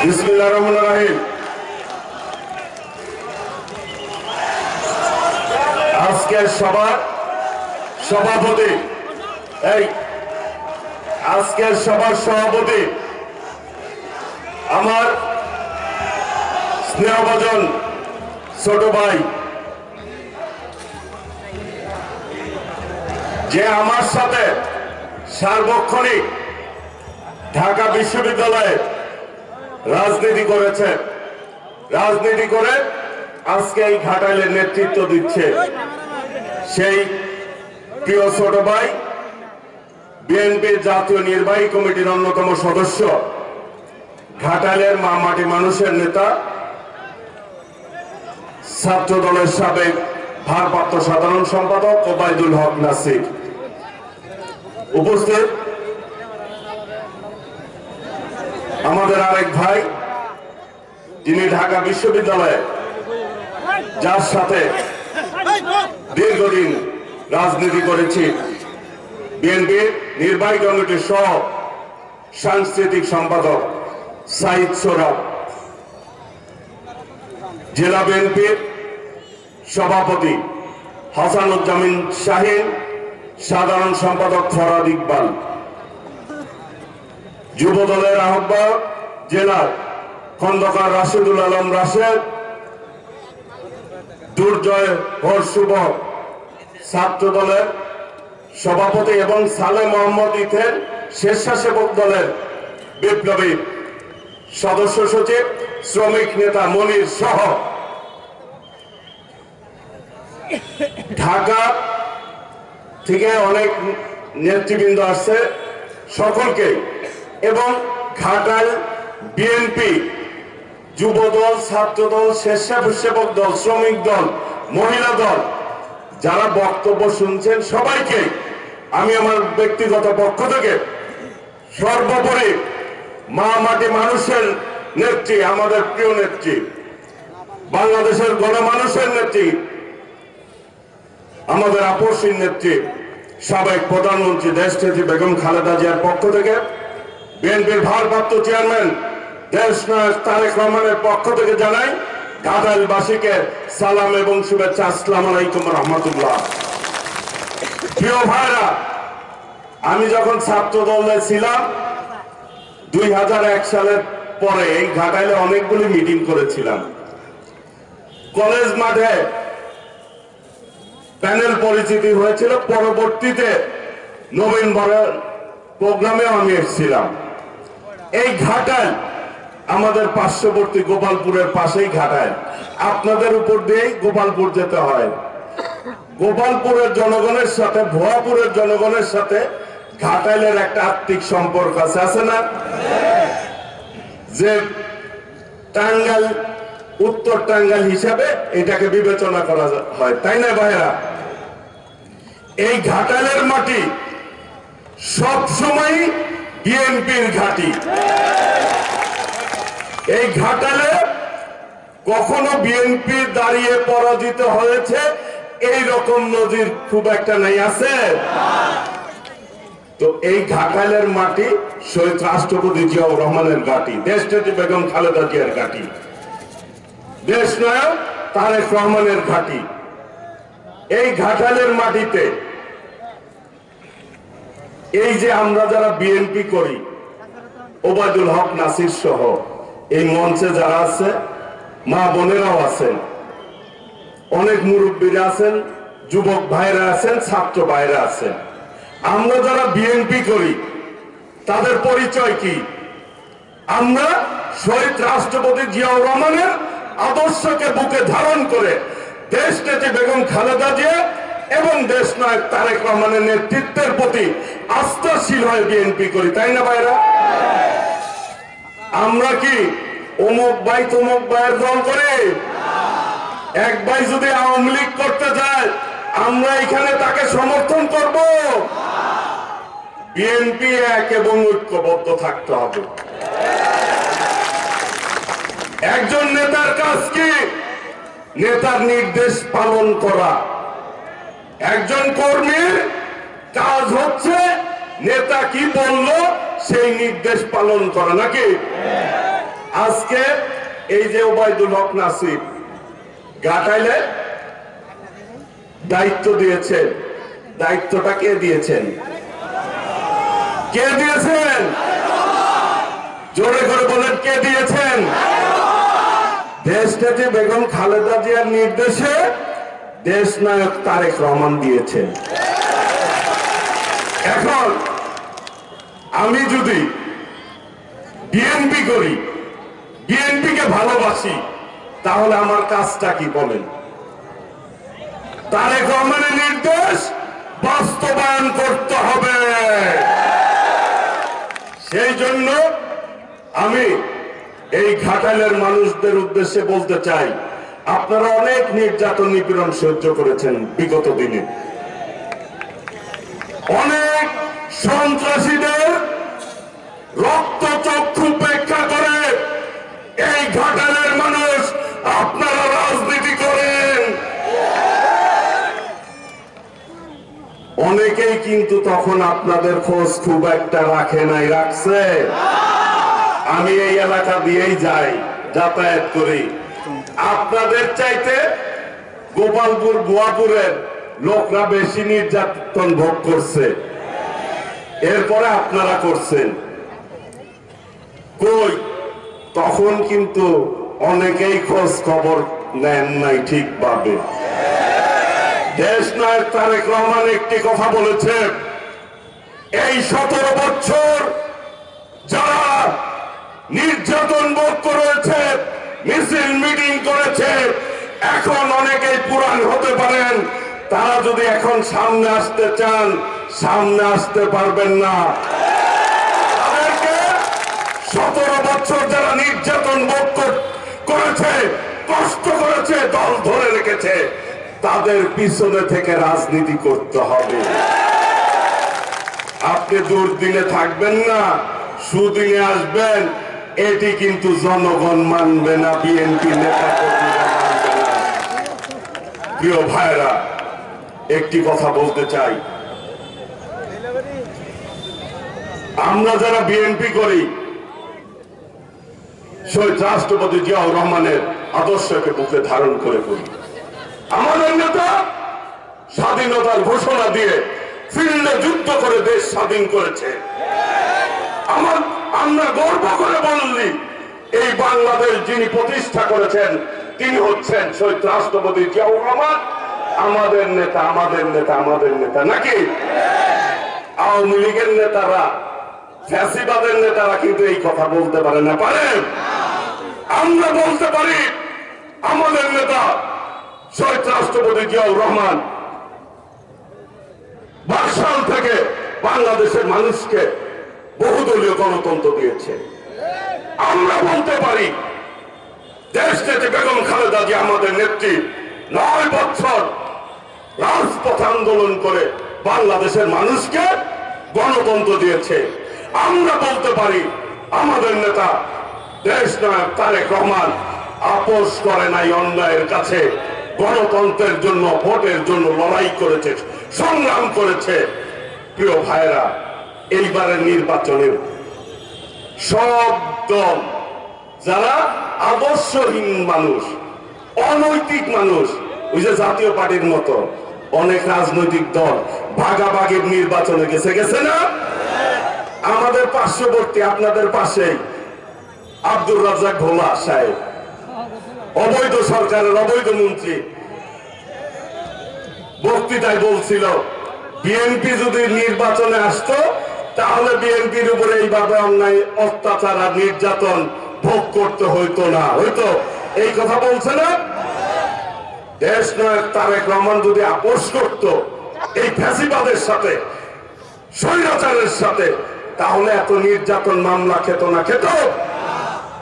বিসমিল্লাহির রহমানির রহিম। আজকের সভার সভাপতি আমার স্নেহভাজন ছোট ভাই, যে আমার সাথে সার্বক্ষণিক ঢাকা বিশ্ববিদ্যালয়ে রাজনীতি করেছে, রাজনীতি করে আজকে এই ঘাটাইলের নেতৃত্ব দিচ্ছে, সেই প্রিয় ছোট ভাই, বিএনপির জাতীয় নির্বাহী কমিটির অন্যতম সদস্য, ঘাটাইলের মা মাটি মানুষের নেতা, ছাত্র দলের সাবেক ভারপ্রাপ্ত সাধারণ সম্পাদক ওবায়দুল হক নাসির। উপস্থিত আমাদের আরেক ভাই, যিনি ঢাকা বিশ্ববিদ্যালয়ে, যার সাথে দীর্ঘদিন রাজনীতি করেছি, বিএনপির নির্বাহী কমিটির সহ সাংস্কৃতিক সম্পাদক সাইদ সোহরাব, জেলা বিএনপির সভাপতি হাসানুজ্জামান শাহীন, সাধারণ সম্পাদক ফরাদ ইকবাল, যুব দলের আহ্বায়ক জেলার খন্দকার রাশেদুল আলম রাশেদ, দুর্জয় হর শুভ ছাত্র দলের সভাপতি এবং সালে মোহাম্মদ ইথের স্বেচ্ছাসেবক দলের বিপ্লবী সদস্য সচিব, শ্রমিক নেতা মনির সহ ঢাকা থেকে অনেক নেতৃবৃন্দ আসছে, সকলকে, এবং ঘাটাইল বিএনপি, যুব দল, ছাত্র দল, স্বেচ্ছাসেবক দল, শ্রমিক দল, মহিলা দল, যারা বক্তব্য শুনছেন সবাইকে আমি আমার ব্যক্তিগত পক্ষ থেকে সর্বোপরি মা মাটি মানুষের নেত্রী, আমাদের প্রিয় নেত্রী, বাংলাদেশের গণমানুষের নেত্রী, আমাদের আপসীর নেত্রী, সাবেক প্রধানমন্ত্রী দেশনেত্রী বেগম খালেদা জিয়ার পক্ষ থেকে, বিএনপির ভারপ্রাপ্ত চেয়ারম্যান দেশনায়ক তারেক রহমানের পক্ষ থেকে জানাই ঘাটাইলবাসীকে সালাম এবং শুভেচ্ছা। আসসালামু আলাইকুম রহমতুল্লাহ। প্রিয় ভাইরা, আমি যখন ছাত্র দলে ছিলাম 2001 সালের পরে এই ঘাটাইলে অনেকগুলি মিটিং করেছিলাম। কলেজ মাঠে প্যানেল পরিচিতি হয়েছিল, পরবর্তীতে নভেম্বরের প্রোগ্রামেও আমি এসেছিলাম। এই ঘাটাইল আমাদের পার্শ্ববর্তী গোপালপুরের পাশেই ঘাটাইল, আপনাদের উপর দিয়েই গোপালপুর যেতে হয়। গোপালপুরের জনগণের সাথে, ভুয়াপুরের জনগণের সাথে ঘাটাইলের একটা আত্মিক সম্পর্ক আছে না? যে টাঙ্গাইল, উত্তর টাঙ্গাইল হিসাবে এটাকে বিবেচনা করা হয়, তাই না ভাইরা? এই ঘাটাইলের মাটি সবসময় বিএনপির ঘাঁটি। এই ঘাটাইলে কখনো বিএনপি দাঁড়িয়ে পরাজিত হয়েছে এই রকম নজির খুব একটা নাই, আছে? তো এই ঘাটাইলের মাটি শহীদ রাষ্ট্রপতি জিয়াউর রহমানের ঘাঁটি, দেশনেত্রী বেগম খালেদা জিয়ার ঘাঁটি, দেশনায়ক তারেক রহমানের ঘাঁটি। এই ঘাটাইলের মাটিতে এই যে আমরা যারা বিএনপি করি, ওবায়দুল হক নাসির সহ এই মঞ্চে যারা আছে, মা বোনেরাও আছেন, অনেক মুরব্বীরা আছেন, যুবক ভাইরা আছেন, ছাত্র ভাইরা আছেন। আমরা যারা বিএনপি করি তাদের পরিচয় কি? আমরা শহীদ রাষ্ট্রপতি জিয়াউর রহমানের আদর্শকে বুকে ধারণ করে দেশনেত্রী বেগম খালেদা জিয়া এবং দেশনায়ক তারেক রহমানের নেতৃত্বের প্রতি আস্থাশীল হয়ে বিএনপি করি, তাই না ভাইরা? আমরা কি অমুক ভাই তমুক ভাইয়ের দল করি? এক ভাই যদি আওয়ামী লীগ করতে যায় আমরা এখানে তাকে সমর্থন করব? বিএনপি এক এবং ঐক্যবদ্ধ থাকতে হবে। একজন নেতার কাজ কি? নেতার নির্দেশ পালন করা। একজন কর্মীর কাজ হচ্ছে নেতা কি বলল সেই নির্দেশ পালন করা, নাকি? আজকে এই যে ওবায়দুল হক নাসির ঘাটাইলে দায়িত্ব দিয়েছেন, দায়িত্বটা কে দিয়েছেন? কে দিয়েছেন? জোরে করে বলেন, কে দিয়েছেন? দেশনেত্রী বেগম খালেদা জিয়ার নির্দেশে দেশ নায়ক তারেক রহমান দিয়েছেন। এখন আমি যদি বিএনপি করি, বিএনপিকে ভালোবাসি, তাহলে আমার কাজটা কি বলেন? তারেক রহমানের নির্দেশ বাস্তবায়ন করতে হবে। সেই জন্য আমি এই ঘাটালের মানুষদের উদ্দেশ্যে বলতে চাই, আপনারা অনেক নির্যাতন নিপীড়ন সহ্য করেছেন বিগত দিনে। অনেক সন্ত্রাসীদের রক্তচক্ষু উপেক্ষা করে এই ঘাটালের মানুষ আপনারা রাজনীতি করেন। অনেকেই কিন্তু তখন আপনাদের খোঁজ খুব একটা রাখে নাই, রাখছে? আমি এই এলাকা দিয়েই যাই, যাতায়াত করি। আপনাদের চাইতে গোপালপুর গোয়াপুরের লোকরা বেশি নির্যাতন ভোগ করছে, এরপরে আপনারা করছেন। কই তখন কিন্তু অনেকেই খোঁজ খবর নেন নাই ঠিকভাবে। দেশ নায়ক তারেক রহমান একটি কথা বলেছে, এই 17 বছর যারা নির্যাতন ভোগ করেছে, মিছিল মিটিং করেছে, এখন অনেকেই পুরান হতে পারেন, তারা যদি এখন সামনে আসতে চান সামনে আসতে পারবেন না। তাদেরকে 17 বছর যারা নির্যাতন ভোগ করেছে, কষ্ট করেছে, দল ধরে রেখেছে, তাদের পিছনে থেকে রাজনীতি করতে হবে। আপনি দুর্দিনে থাকবেন না, সুদিনে আসবেন, এটি কিন্তু জনগণ মানবে না, বিএনপি নেতা কর্মীরা মানবে না। প্রিয় ভাইরা, একটি কথা বলতে চাই, আমরা যারা বিএনপি করি শহীদ রাষ্ট্রপতি জিয়াউর রহমানের আদর্শকে বুকে ধারণ করে করি। আমাদের নেতা স্বাধীনতার ঘোষণা দিয়ে ফিল্ডে যুদ্ধ করে দেশ স্বাধীন করেছে। আমরা গর্ব করে বললি, এই বাংলাদেশ যিনি প্রতিষ্ঠা করেছেন তিনি হচ্ছেন শহীদ রাষ্ট্রপতি জিয়াউর রহমান। আমাদের নেতা, আমাদের নেতা, আমাদের নেতা নাকি? আওয়ামী লীগের নেতারা, ফ্যাসিবাদের নেতারা কিন্তু এই কথা বলতে পারে না, পারেন? আমরা বলতে পারি আমাদের নেতা শহীদ রাষ্ট্রপতি জিয়াউর রহমান বাকশাল থেকে বাংলাদেশের মানুষকে বহুদলীয় গণতন্ত্র দিয়েছে। আমরা বলতে পারি দেশনেত্রী বেগম খালেদা জিয়া আমাদের নেত্রী 9 বছর রাজপথ আন্দোলন করে বাংলাদেশের মানুষকে গণতন্ত্র দিয়েছে। আমরা বলতে পারি আমাদের নেতা দেশ নায়ক তারেক রহমান আপোষ করে নাই অন্যায়ের কাছে, গণতন্ত্রের জন্য, ভোটের জন্য লড়াই করেছে, সংগ্রাম করেছে। প্রিয় ভাইরা, এইবারের নির্বাচনে সব দল যারা আদর্শহীন মানুষ, অনৈতিক মানুষ, ওই যে জাতীয় পার্টির মতো অনেক রাজনৈতিক দল ভাগাভাগির নির্বাচনে গেছে না? আমাদের পার্শ্ববর্তী, আপনাদের পাশেই আব্দুর রাজ্জাক ভোলা সাহেব, অবৈধ সরকারের অবৈধ মন্ত্রী, বক্তৃতায় বলছিল বিএনপি যদি নির্বাচনে আসতো তাহলে বিএনপির উপরে এইভাবে অন্যায়, অত্যাচার আর নির্যাতন ভোগ করতে হইতো না, হইতো। এই কথা বলছে না? দেশ নায়ক তারেক রহমান যদি আপোষ করত এই ফ্যাসিবাদের সাথে, স্বৈরাচারের সাথে, তাহলে এত নির্যাতন মামলা খেত না, খেত?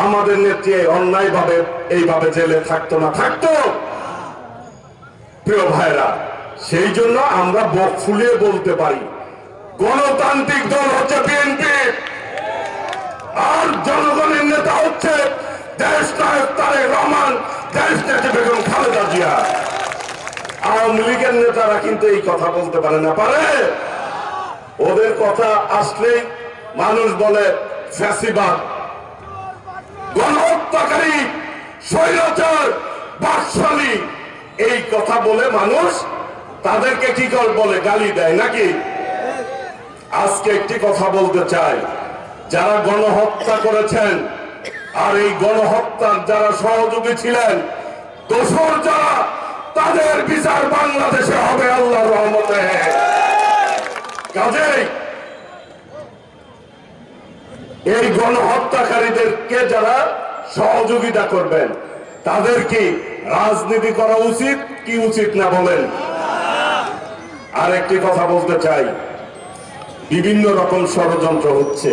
আমাদের নেত্রী অন্যায় ভাবে এইভাবে জেলে থাকতো না, থাকতো? প্রিয় ভাইরা, সেই জন্য আমরা বুক ফুলিয়ে বলতে পারি গণতান্ত্রিক দল হচ্ছে বিএনপি, আর জনগণের নেতা হচ্ছে দেশ নায়ক তারেক রহমান, দেশ নেত্রী বেগম খালেদা জিয়া। আওয়ামী লীগের নেতারা কিন্তু এই কথা বলতে পারে না, পারে? ওদের কথা আসলেই মানুষ বলে ফ্যাসিবাদ, গণহত্যাকারী, স্বৈরাচার, বাকশালী এই কথা বলে মানুষ তাদেরকে কি করে বলে, গালি দেয় নাকি? আজকে একটি কথা বলতে চাই, যারা গণহত্যা করেছেন আর এই গণহত্যার যারা সহযোগী ছিলেন, দোষর যারা, তাদের বিচার বাংলাদেশে হবে আল্লাহর রহমতে। কাজেই এই গণহত্যাকারীদেরকে যারা সহযোগিতা করবেন তাদের কি রাজনীতি করা উচিত কি উচিত না বলেন? আর একটি কথা বলতে চাই, বিভিন্ন রকম ষড়যন্ত্র হচ্ছে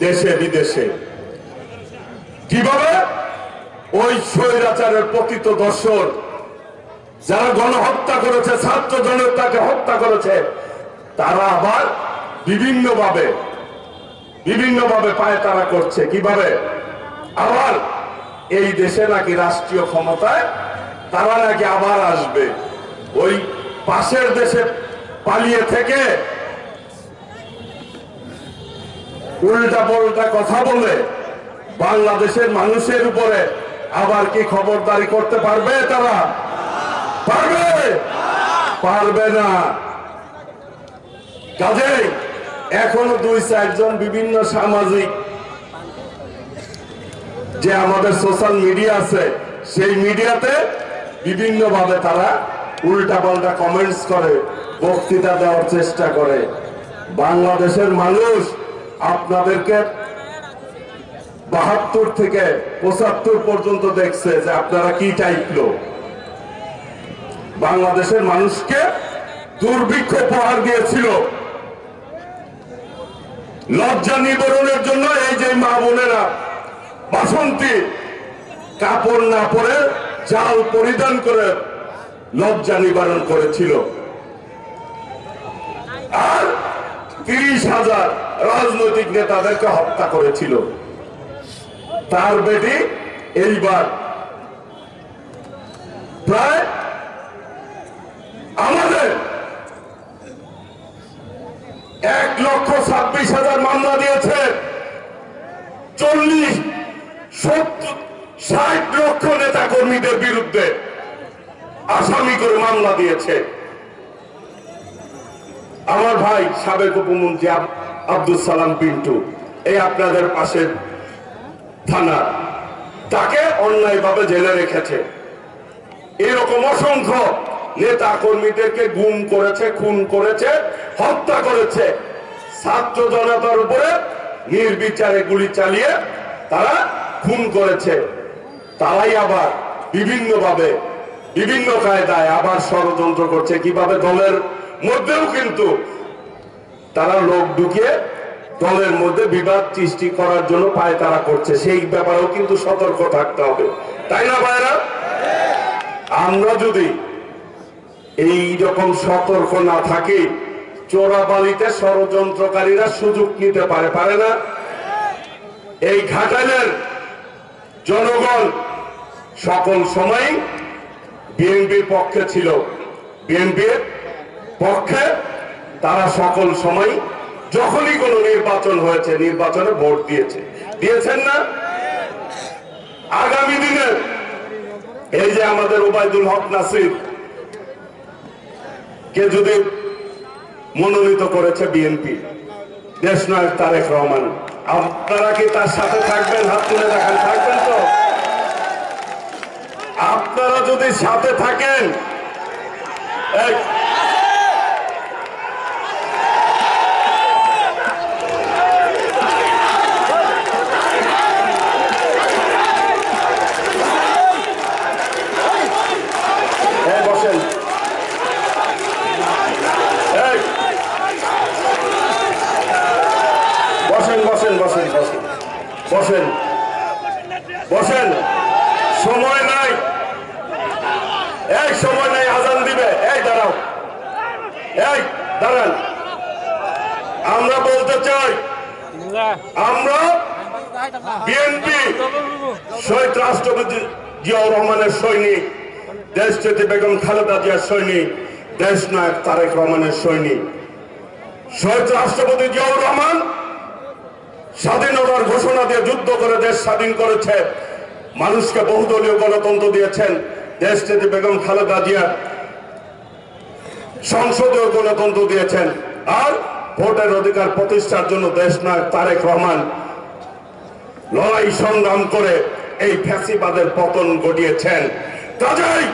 দেশে বিদেশে। কিভাবে ওই স্বৈরাচারের পতিত দর্শক যারা গণহত্যা করেছে, ছাত্র জনতাকে হত্যা করেছে, তারা আবার বিভিন্নভাবে পায়তারা করছে। কিভাবে? আবার এই দেশে নাকি রাষ্ট্রীয় ক্ষমতায় তারা নাকি আবার আসবে, ওই পাশের দেশে পালিয়ে থেকে উল্টা পাল্টা কথা বলে বাংলাদেশের মানুষের উপরে আবার কি খবরদারি করতে পারবে? তারা পারবে না। কাজেই এখনো 2-4 জন বিভিন্ন সামাজিক যে আমাদের সোশ্যাল মিডিয়া আছে, সেই মিডিয়াতে বিভিন্নভাবে তারা উল্টা পাল্টা কমেন্টস করে, বক্তৃতা দেওয়ার চেষ্টা করে। বাংলাদেশের মানুষ আপনাদেরকে 72 থেকে 75 পর্যন্ত দেখছে যে আপনারা কি টাইপ লোক। বাংলাদেশের মানুষকে দুর্ভিক্ষ উপহার দিয়েছিল। লজ্জা নিবারণের জন্য এই যে মা বোনেরা বাসন্তী কাপড় না পরে জাল পরিধান করে লজ্জা নিবারণ করেছিল। আর 30,000 রাজনৈতিক নেতাদেরকে হত্যা করেছিল। তার বেটি এইবার প্রায় আমাদের 1,26,000 মামলা দিয়েছে। 40, 70, 60 লক্ষ নেতা কর্মীদের বিরুদ্ধে আসামি করে মামলা দিয়েছে। আমার ভাই সাবেক উপমন্ত্রী আব্দুল সালাম পিন্টু, এই আপনাদের পাশের থানা, তাকে অন্যায়ভাবে জেলে রেখেছে। এরকম অসংখ্য নেতা কর্মীদেরকে গুম করেছে, খুন করেছে, হত্যা করেছে। ছাত্র জনতার উপরে নির্বিচারে গুলি চালিয়ে তারা খুন করেছে। তারাই আবার বিভিন্নভাবে বিভিন্ন কায়দায় আবার ষড়যন্ত্র করছে। কিভাবে? দলের মধ্যেও কিন্তু তারা লোক ঢুকিয়ে দলের মধ্যে বিবাদ সৃষ্টি করার জন্য পায়তারা করছে। সেই ব্যাপারেও কিন্তু সতর্ক থাকতে হবে, তাই না ভাইরা? আমরা যদি এই রকম সতর্ক না থাকি, চোরাবালিতে ষড়যন্ত্রকারীরা সুযোগ নিতে পারে না? এই ঘাটালের জনগণ সকল সময় বিএনপির পক্ষে ছিল। বিএনপির পক্ষে তারা সকল সময় যখনই কোনো নির্বাচন হয়েছে নির্বাচনে ভোট দিয়েছেন না? আগামী দিনে এই যে আমাদের ওবায়দুল হক নাসির কে যদি মনোনীত করেছে বিএনপি, দেশনায়ক তারেক রহমান, আপনারা কি তার সাথে থাকবেন? হাত তুলে দেখান, থাকবেন তো? আপনারা যদি সাথে থাকেন, বসেন, বসেন, বসেন, বসেন, বসেন, বসেন। সময় নাই, সময় নাই, আজান দিবে। দাঁড়াও, দাঁড়ান। আমরা বলতে চাই, আমরা বিএনপি শহীদ রাষ্ট্রপতি জিয়াউর রহমানের সৈনিক, দেশনেত্রী বেগম খালেদা জিয়ার সৈনিক, দেশনায়ক তারেক রহমানের সৈনিক। শহীদ রাষ্ট্রপতি জিয়াউর রহমান স্বাধীনতার ঘোষণা দিয়ে যুদ্ধ করে দেশ স্বাধীন করেছে, মানুষকে বহুদলীয় গণতন্ত্র দিয়েছেন, দেশটিতে বেগম খালেদা জিয়া সংসদীয় গণতন্ত্র দিয়েছেন, আর ভোটের অধিকার প্রতিষ্ঠার জন্য দেশনায়ক তারেক রহমান লড়াই সংগ্রাম করে এই ফ্যাসিবাদের পতন ঘটিয়েছেন। কাজেই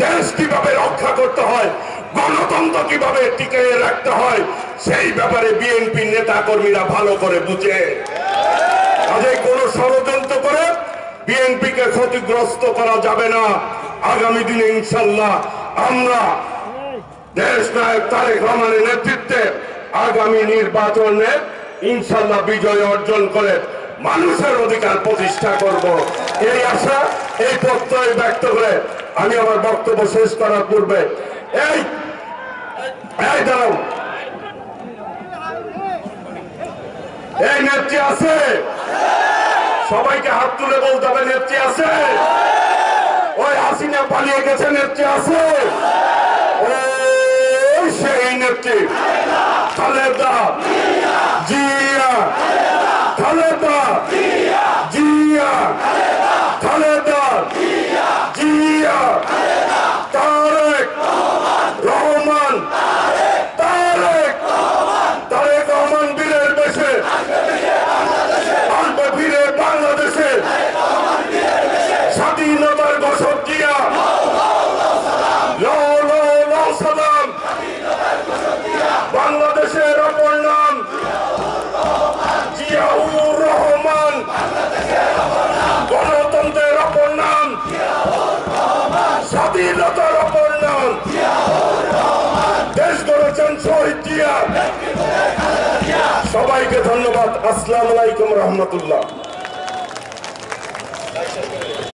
দেশ কিভাবে রক্ষা করতে হয়, গণতন্ত্র কিভাবে টিকিয়ে রাখতে হয়, সেই ব্যাপারে বিএনপি নেতা কর্মীরা ভালো করে বুঝে। কাজেই কোন ষড়যন্ত্র করে বিএনপিকে ক্ষতিগ্রস্ত করা যাবে না। আগামী দিনে ইনশাল্লাহ আমরা দেশ নায়ক তারেক রহমানের নেতৃত্বে আগামী নির্বাচনে ইনশাল্লাহ বিজয় অর্জন করে মানুষের অধিকার প্রতিষ্ঠা করব, এই আশা, এই প্রত্যয় ব্যক্ত করে আমি আমার বক্তব্য শেষ করার পূর্বে এই দাঁড়াও, এই নেত্রী আছে? সবাইকে হাত তুলে বলতে হবে নেত্রী আছে? ওই হাসিনা পালিয়ে গেছে, নেত্রী আছে? ওই সেই নেত্রী খালেদা জিয়া, খালেদা জিয়া, খালেদা জিয়া, তারেক রহমান, তারেক রহমান বীরের বেশে আসবে ফিরে বাংলাদেশে, স্বাধীনতার ঘোষক দিয়া সালাম, বাংলাদেশের অপর নাম জিয়াউর রহমান, গণতন্ত্রের অপর নাম, স্বাধীনতার অপর নাম, দেশ গড়েছেন শহীদ জিয়া। সবাইকে ধন্যবাদ। আসসালামু আলাইকুম রহমতুল্লাহ।